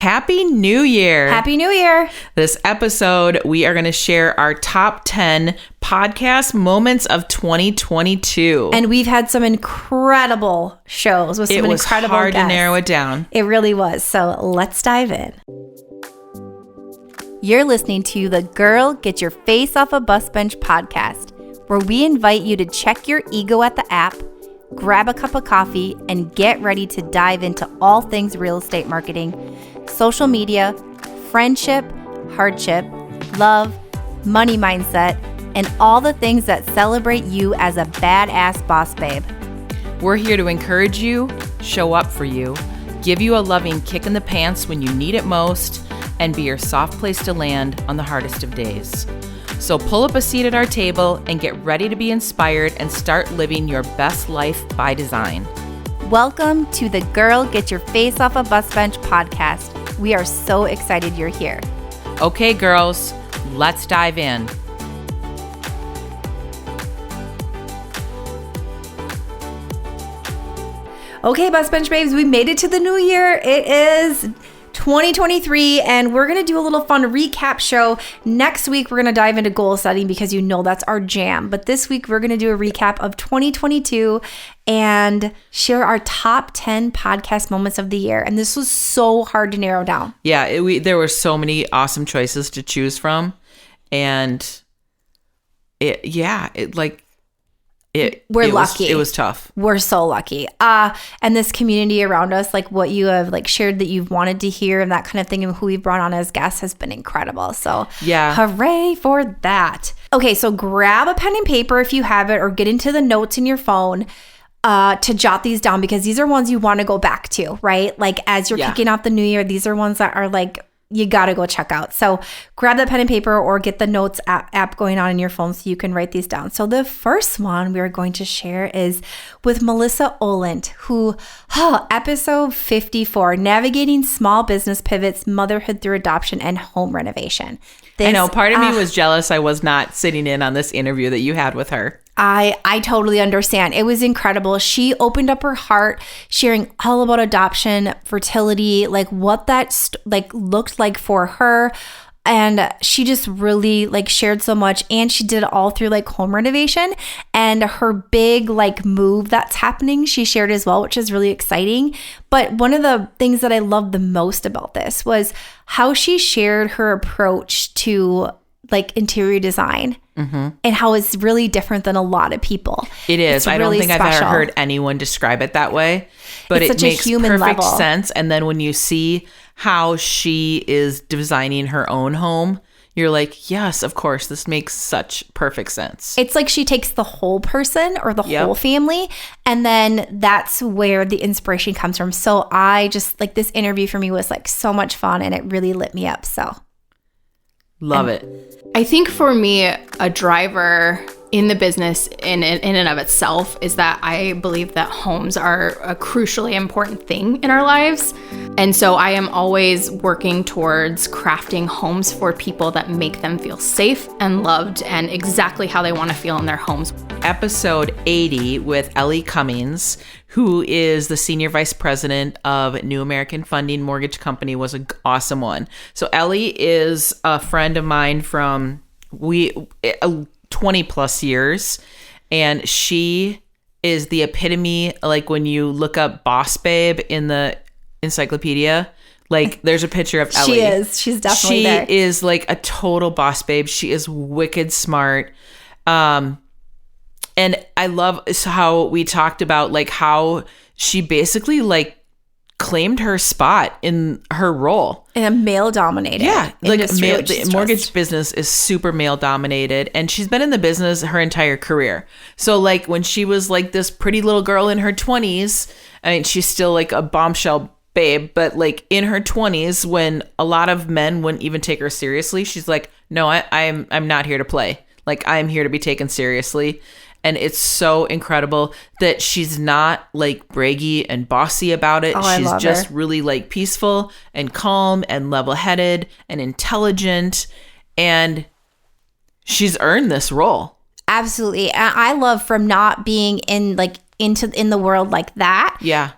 Happy New Year. Happy New Year. This episode, we are going to share our top 10 podcast moments of 2022. And we've had some incredible shows with some incredible guests. It was hard to narrow it down. It really was. So let's dive in. You're listening to the Girl Get Your Face Off a Bus Bench podcast, where we invite you to check your ego at the app, grab a cup of coffee, and get ready to dive into all things real estate marketing, social media, friendship, hardship, love, money mindset, and all the things that celebrate you as a badass boss babe. We're here to encourage you, show up for you, give you a loving kick in the pants when you need it most, and be your soft place to land on the hardest of days. So pull up a seat at our table and get ready to be inspired and start living your best life by design. Welcome to the Girl Get Your Face Off a Bus Bench podcast. We are so excited you're here. Okay, girls, let's dive in. Okay, Bus Bench babes, we made it to the new year. It is 2023, and we're going to do a little fun recap show. Next week, we're going to dive into goal setting because you know that's our jam. But this week, we're going to do a recap of 2022 and share our top 10 podcast moments of the year. And this was so hard to narrow down. Yeah, there were so many awesome choices to choose from. And we're lucky. It was tough. We're so lucky. And this community around us, like what you have like shared that you've wanted to hear and that kind of thing, and who we've brought on as guests has been incredible. So yeah, hooray for that. Okay, so grab a pen and paper if you have it, or get into the notes in your phone to jot these down, because these are ones you want to go back to, right? Like as you're kicking off the new year, these are ones that are like, you got to go check out. So grab that pen and paper or get the notes app going on in your phone so you can write these down. So the first one we are going to share is with Melissa Oland, who, episode 54, Navigating Small Business Pivots, Motherhood Through Adoption, and Home Renovation. I know, part of me was jealous I was not sitting in on this interview that you had with her. I totally understand. It was incredible. She opened up her heart, sharing all about adoption, fertility, like what that looked like for her. And she just really shared so much, and she did it all through home renovation, and her big move that's happening, she shared as well, which is really exciting. But one of the things that I loved the most about this was how she shared her approach to interior design. Mm-hmm. And how it's really different than a lot of people. It is. I don't think I've ever heard anyone describe it that way, but it makes perfect sense. And then when you see how she is designing her own home, you're like, yes, of course, this makes such perfect sense. It's like she takes the whole person or the whole family, and then that's where the inspiration comes from. So I just this interview for me was so much fun, and it really lit me up. So love it. I think for me, a driver in the business in and of itself is that I believe that homes are a crucially important thing in our lives. And so I am always working towards crafting homes for people that make them feel safe and loved and exactly how they want to feel in their homes. Episode 80 with Ellie Cummings, who is the Senior Vice President of New American Funding Mortgage Company, was an awesome one. So Ellie is a friend of mine from 20 plus years, and she is the epitome, when you look up Boss Babe in the encyclopedia, there's a picture of Ellie. She's definitely there. She is a total boss babe. She is wicked smart. And I love how we talked about how she basically claimed her spot in her role. In a male-dominated industry. The mortgage business is super male-dominated, and she's been in the business her entire career. So when she was this pretty little girl in her 20s, I mean, she's still a bombshell babe, but in her 20s, when a lot of men wouldn't even take her seriously, she's like, no, I'm not here to play. I'm here to be taken seriously. And it's so incredible that she's not braggy and bossy about it. She's just really peaceful and calm and level-headed and intelligent. And she's earned this role. Absolutely. And I love from not being in in the world like that. Yeah.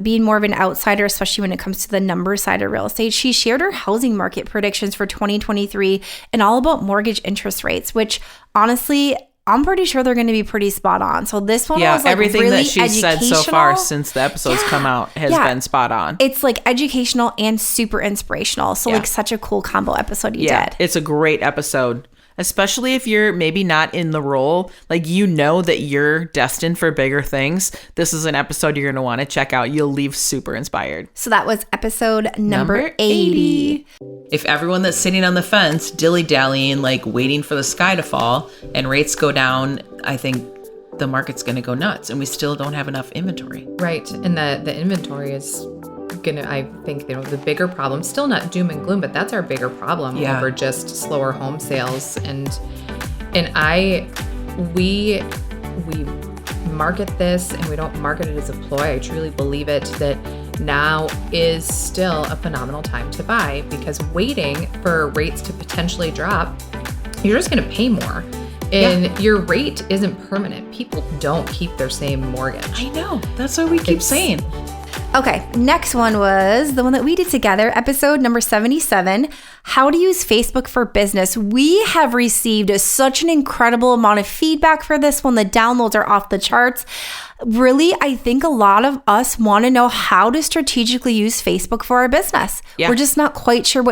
Being more of an outsider, especially when it comes to the number side of real estate. She shared her housing market predictions for 2023 and all about mortgage interest rates, which honestly, I'm pretty sure they're going to be pretty spot on. So this one was like everything really that she's said so far since the episodes come out has been spot on. It's like educational and super inspirational. So like such a cool combo episode you did. It's a great episode. Especially if you're maybe not in the role, like you know that you're destined for bigger things. This is an episode you're going to want to check out. You'll leave super inspired. So that was episode number 80. If everyone that's sitting on the fence, dilly-dallying, like waiting for the sky to fall and rates go down, I think the market's going to go nuts and we still don't have enough inventory. Right. And the inventory is I think, the bigger problem, still not doom and gloom, but that's our bigger problem over just slower home sales. And we market this and we don't market it as a ploy. I truly believe it that now is still a phenomenal time to buy, because waiting for rates to potentially drop, you're just going to pay more. And your rate isn't permanent. People don't keep their same mortgage. I know. That's what we keep saying. Okay, next one was the one that we did together, episode number 77, how to use Facebook for business. We have received such an incredible amount of feedback for this one. The downloads are off the charts. Really, I think a lot of us want to know how to strategically use Facebook for our business. Yeah. We're just not quite sure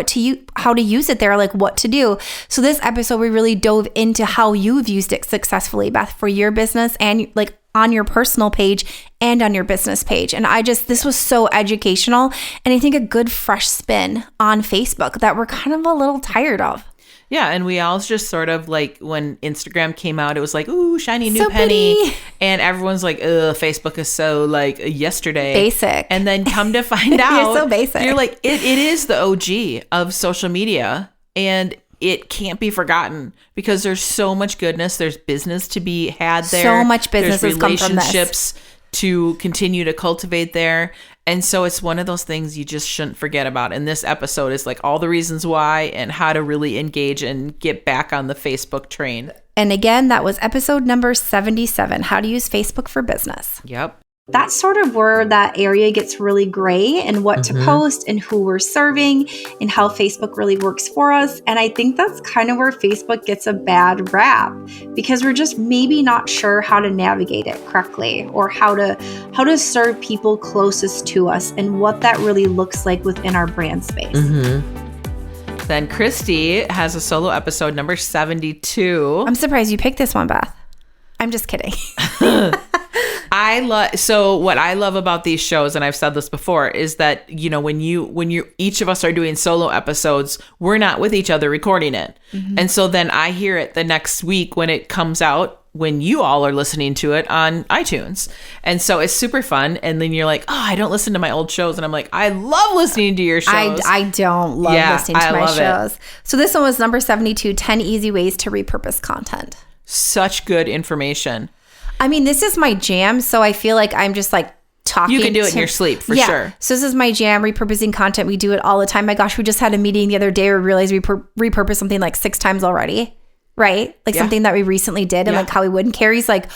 how to use it there, like what to do. So this episode, we really dove into how you've used it successfully, Beth, for your business and like on your personal page and on your business page. And this was so educational and I think a good fresh spin on Facebook that we're kind of a little tired of. Yeah, and we all just sort of like when Instagram came out, it was like, ooh, shiny new penny. Pretty. And everyone's like, ugh, Facebook is so like yesterday. Basic. And then come to find out, You're so basic. You're like, it is the OG of social media. And it can't be forgotten because there's so much goodness. There's business to be had there. So much business there's has come from this. Relationships to continue to cultivate there. And so it's one of those things you just shouldn't forget about. And this episode is like all the reasons why and how to really engage and get back on the Facebook train. And again, that was episode number 77, how to use Facebook for business. Yep. That's sort of where that area gets really gray and what to post and who we're serving and how Facebook really works for us. And I think that's kind of where Facebook gets a bad rap because we're just maybe not sure how to navigate it correctly or how to serve people closest to us and what that really looks like within our brand space. Then Christy has a solo episode number 72. I'm surprised you picked this one, Beth. I'm just kidding. So what I love about these shows, and I've said this before, is that, you know, when you each of us are doing solo episodes, we're not with each other recording it. And so then I hear it the next week when it comes out, when you all are listening to it on iTunes. And so it's super fun. And then you're like, oh, I don't listen to my old shows. And I'm like, I love listening to your shows. I don't love listening to my shows. So this one was number 72, 10 easy ways to repurpose content. Such good information. I mean, this is my jam, so I feel like I'm just like talking. You can do it in your sleep, for sure. So this is my jam, repurposing content. We do it all the time. My gosh, we just had a meeting the other day where we realized we repurposed something like 6 times already, right? Like something that we recently did and like how we would. And Carrie's like,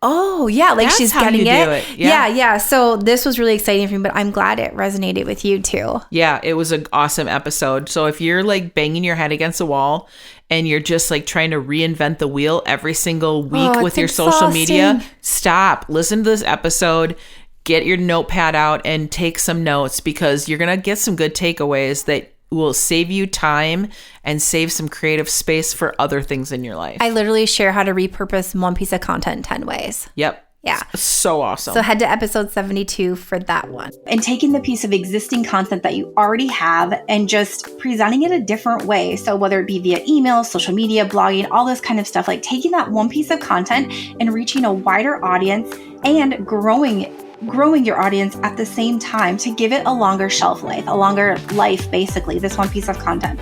oh, yeah, like that's she's how getting you it. Do it. Yeah. So this was really exciting for me, but I'm glad it resonated with you too. Yeah, it was an awesome episode. So if you're like banging your head against the wall and you're just like trying to reinvent the wheel every single week with your social media, stop, listen to this episode, get your notepad out and take some notes because you're going to get some good takeaways that will save you time and save some creative space for other things in your life. I literally share how to repurpose one piece of content in 10 ways. Yep. Yeah. So awesome. So head to episode 72 for that one. And taking the piece of existing content that you already have and just presenting it a different way. So whether it be via email, social media, blogging, all this kind of stuff, like taking that one piece of content and reaching a wider audience and growing your audience at the same time to give it a longer shelf life, a longer life, basically, this one piece of content.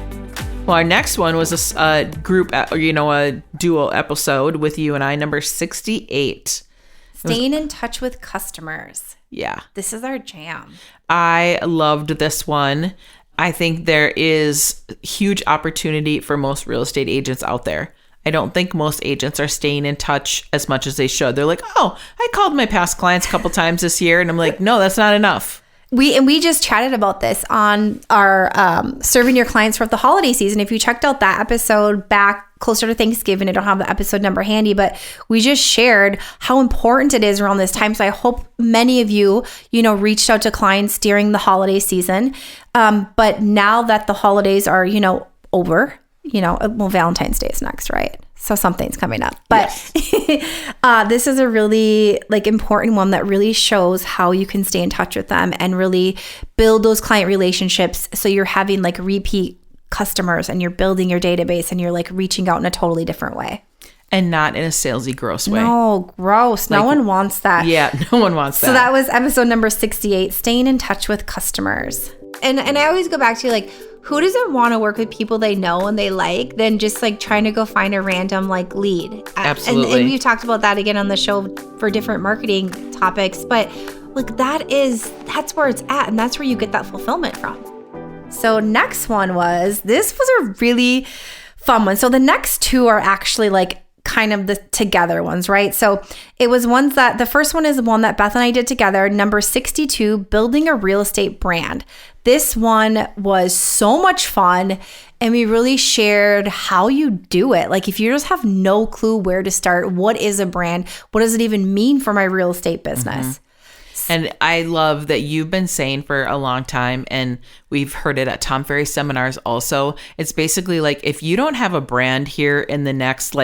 Well, our next one was a group, a duo episode with you and I, number 68. Staying in touch with customers. Yeah. This is our jam. I loved this one. I think there is huge opportunity for most real estate agents out there. I don't think most agents are staying in touch as much as they should. They're like, oh, I called my past clients a couple times this year. And I'm like, no, that's not enough. We just chatted about this on our serving your clients for the holiday season. If you checked out that episode back closer to Thanksgiving, I don't have the episode number handy, but we just shared how important it is around this time. So I hope many of you, reached out to clients during the holiday season. But now that the holidays are, over, Valentine's Day is next, right? So something's coming up. But yes. This is a really important one that really shows how you can stay in touch with them and really build those client relationships. So you're having repeat customers and you're building your database and you're reaching out in a totally different way. And not in a salesy, gross way. No, gross. No one wants that. Yeah, no one wants that. So that was episode number 68, staying in touch with customers. And I always go back to who doesn't want to work with people they know and they like than just trying to go find a random lead? Absolutely. And we've talked about that again on the show for different marketing topics, but that's where it's at, and that's where you get that fulfillment from. So next one was a really fun one. So the next two are actually kind of the together ones, right? So it was ones that the first one is the one that Beth and I did together, number 62, building a real estate brand. This one was so much fun, and we really shared how you do it. If you just have no clue where to start, what is a brand? What does it even mean for my real estate business? Mm-hmm. And I love that you've been saying for a long time, and we've heard it at Tom Ferry seminars also. It's basically if you don't have a brand here in the next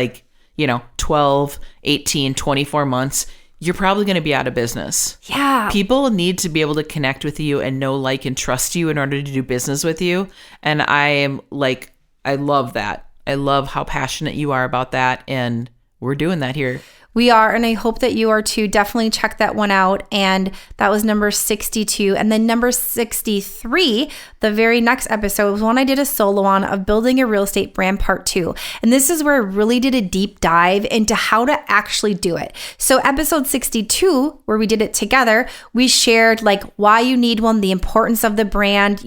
12, 18, 24 months, you're probably going to be out of business. Yeah. People need to be able to connect with you and know, and trust you in order to do business with you. And I am I love that. I love how passionate you are about that. And we're doing that here. We are, and I hope that you are too. Definitely check that one out. And that was number 62. And then number 63, the very next episode, was one I did a solo on of building a real estate brand part 2. And this is where I really did a deep dive into how to actually do it. So episode 62, where we did it together, we shared why you need one, the importance of the brand,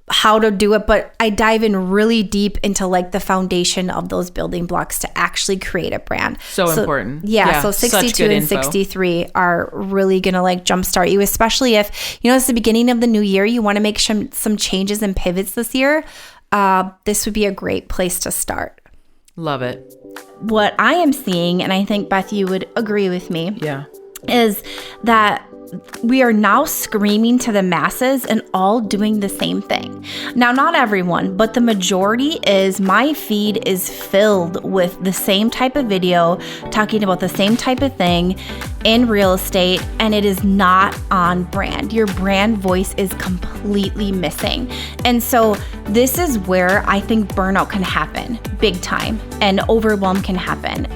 how to do it, but I dive in really deep into the foundation of those building blocks to actually create a brand. So important. Yeah, so 62 and 63 are really going to jumpstart you, especially if, it's the beginning of the new year, you want to make some changes and pivots this year. This would be a great place to start. Love it. What I am seeing, and I think Beth, you would agree with me, is that we are now screaming to the masses and all doing the same thing. Now, not everyone, but the majority is, my feed is filled with the same type of video talking about the same type of thing in real estate, and it is not on brand. Your brand voice is completely missing. And so this is where I think burnout can happen big time and overwhelm can happen.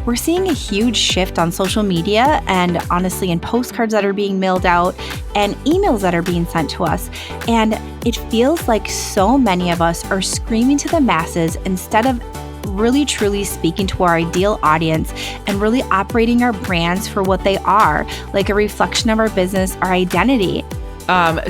We're seeing a huge shift on social media and honestly in postcards that are being mailed out and emails that are being sent to us. And it feels like so many of us are screaming to the masses instead of really truly speaking to our ideal audience and really operating our brands for what they are, a reflection of our business, our identity.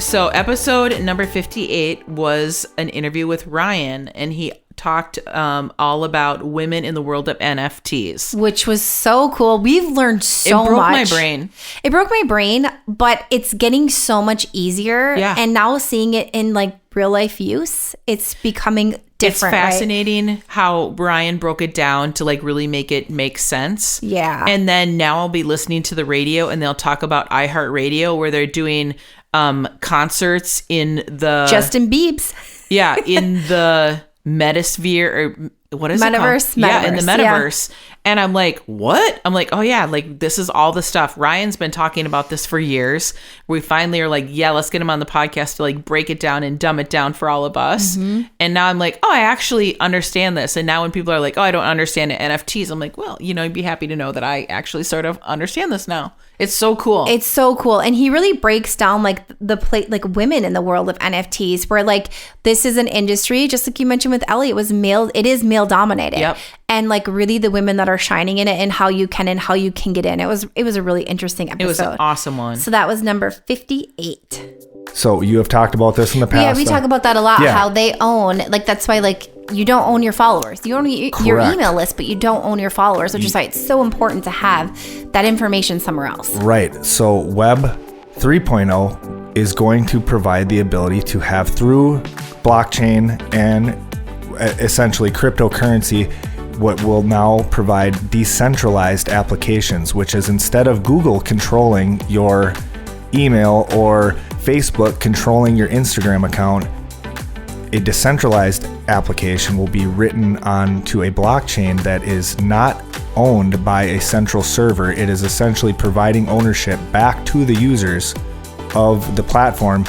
So episode number 58 was an interview with Ryan, and he talked all about women in the world of NFTs, which was so cool. We've learned so much. It broke my brain. It broke my brain, but it's getting so much easier. Yeah. And now seeing it in real life use, it's becoming different. It's fascinating how Brian broke it down to really make it make sense. Yeah. And then now I'll be listening to the radio, and they'll talk about iHeartRadio, where they're doing concerts in the Justin Biebs. Yeah, in the Metasphere, or what is Metaverse? it called? Yeah, in the Metaverse. Yeah. And I'm like, what? I'm like, oh yeah, this is all the stuff. Ryan's been talking about this for years. We finally are yeah, let's get him on the podcast to break it down and dumb it down for all of us. Mm-hmm. And now I'm like, oh, I actually understand this. And now when people are like, oh, I don't understand NFTs, I'm like, well, you'd be happy to know that I actually sort of understand this now. It's so cool. It's so cool. And he really breaks down the women in the world of NFTs, where this is an industry, just like you mentioned with Ellie, it is male dominated. Yep. And really the women that are shining in it and how you can get in. It was a really interesting episode. It was an awesome one. So that was number 58. So you have talked about this in the past. Yeah, we talk about that a lot, how they own, that's why you don't own your followers. You own your Correct. email list, but you don't own your followers, which is why it's so important to have that information somewhere else. Right. So Web 3.0 is going to provide the ability to have, through blockchain and essentially cryptocurrency, what will now provide decentralized applications, which is, instead of Google controlling your email or Facebook controlling your Instagram account, a decentralized application will be written onto a blockchain that is not owned by a central server. It is essentially providing ownership back to the users of the platform.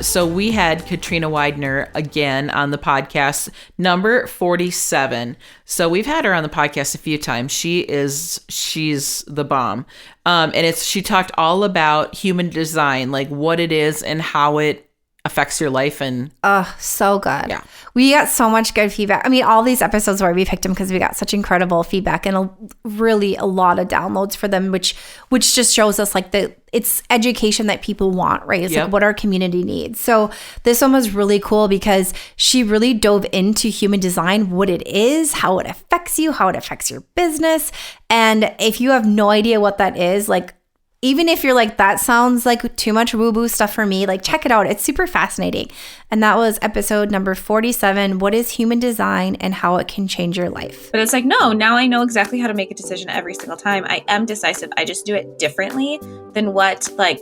So we had Katrina Widener again on the podcast, number 47. So we've had her on the podcast a few times. She's the bomb. And she talked all about human design, like what it is and how it affects your life. And So good. Yeah. We got so much good feedback. I mean, all these episodes where we picked them because we got such incredible feedback and a lot of downloads for them, which just shows us like it's education that people want, right? It's like what our community needs. So this one was really cool because she really dove into human design, what it is, how it affects you, how it affects your business. And if you have no idea what that is, like, even if you're like, that sounds like too much woo-woo stuff for me, like, check it out. It's super fascinating. And that was episode number 47, What is Human Design and How It Can Change Your Life. But it's like, no, now I know exactly how to make a decision every single time. I am decisive. I just do it differently than what like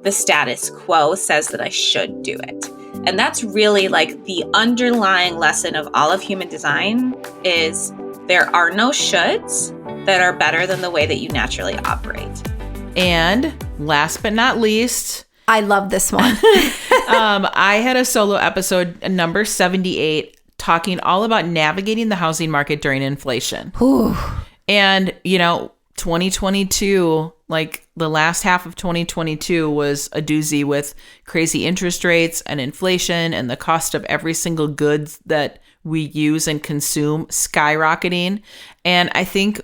the status quo says that I should do it. And that's really like the underlying lesson of all of human design is there are no shoulds that are better than the way that you naturally operate. And last but not least, I love this one. I had a solo episode, number 78, talking all about navigating the housing market during inflation. And, 2022, like the last half of 2022 was a doozy with crazy interest rates and inflation and the cost of every single goods that we use and consume skyrocketing. And I think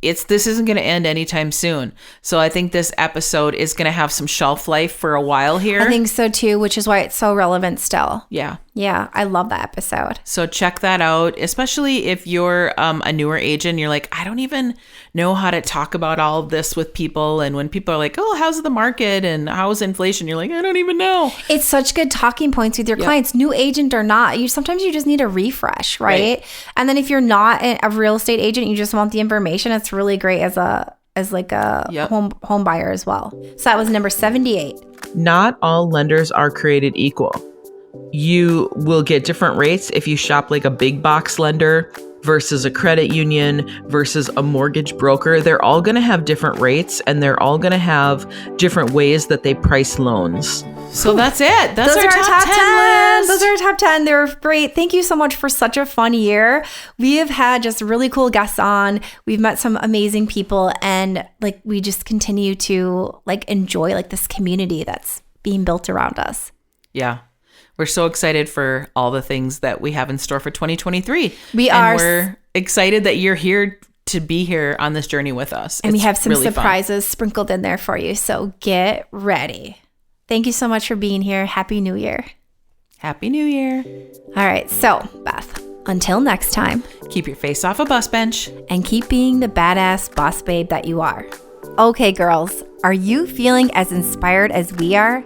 this isn't going to end anytime soon. So I think this episode is going to have some shelf life for a while here. I think so too, which is why it's so relevant still. Yeah. Yeah, I love that episode. So check that out, especially if you're a newer agent. You're like, I don't even know how to talk about all of this with people. And when people are like, oh, how's the market and how's inflation? You're like, I don't even know. It's such good talking points with your clients, new agent or not. Sometimes you just need a refresh, right? And then if you're not a real estate agent, you just want the information. It's really great as a home buyer as well. So that was number 78. Not all lenders are created equal. You will get different rates if you shop like a big box lender versus a credit union versus a mortgage broker. They're all going to have different rates and they're all going to have different ways that they price loans. So that's it. Those are our top 10 list. Those are our top 10. They're great. Thank you so much for such a fun year. We have had just really cool guests on. We've met some amazing people and like we just continue to like enjoy like this community that's being built around us. Yeah. We're so excited for all the things that we have in store for 2023. We're excited that you're here to be here on this journey with us. And we have some really surprises sprinkled in there for you. So get ready. Thank you so much for being here. Happy New Year. Happy New Year. All right. So, Beth, until next time, keep your face off a bus bench and keep being the badass boss babe that you are. Okay, girls, are you feeling as inspired as we are?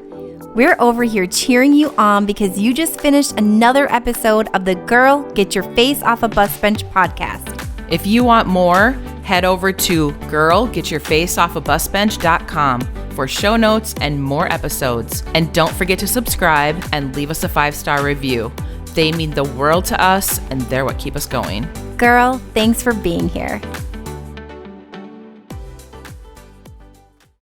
We're over here cheering you on because you just finished another episode of the Girl, Get Your Face Off a Bus Bench podcast. If you want more, head over to girlgetyourfaceoffabusbench.com for show notes and more episodes. And don't forget to subscribe and leave us a 5-star review. They mean the world to us and they're what keep us going. Girl, thanks for being here.